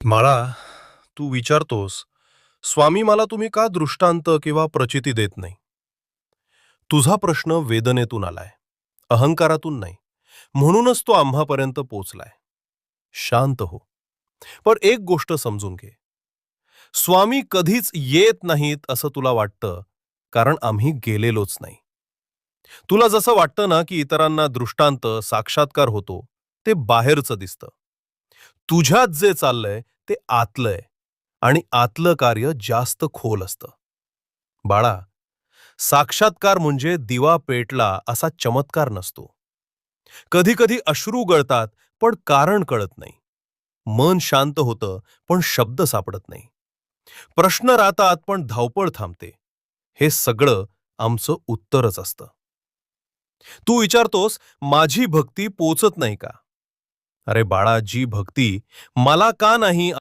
मला तू विचारतोस, स्वामी मला तुम्ही का दृष्टांत किंवा प्रचिती देत नाही. तुझा प्रश्न वेदनेतून आलाय, अहंकारातून नाही. म्हणूनच तो आम्हापर्यंत पोचलाय. शांत हो. पण एक गोष्ट समजून घे. स्वामी कधीच येत नाहीत असं तुला वाटतं, कारण आम्ही गेलेलोच नाही. तुला जसं वाटतं ना की इतरांना दृष्टांत साक्षात्कार होतो, ते बाहेरचं दिसतं. तुझ्यात जे चाललंय ते आतलंय, आणि आतलं कार्य जास्त खोल असतं. बाळा, साक्षात्कार म्हणजे दिवा पेटला असा चमत्कार नसतो. कधी कधी अश्रू गळतात, पण कारण कळत नाही. मन शांत होतं, पण शब्द सापडत नाही. प्रश्न राहतात, पण धावपळ थांबते. हे सगळं आमचं उत्तरच असतं. तू विचारतोस, माझी भक्ती पोचत नाही का? अरे बाळा, जी भक्ती मला का नाही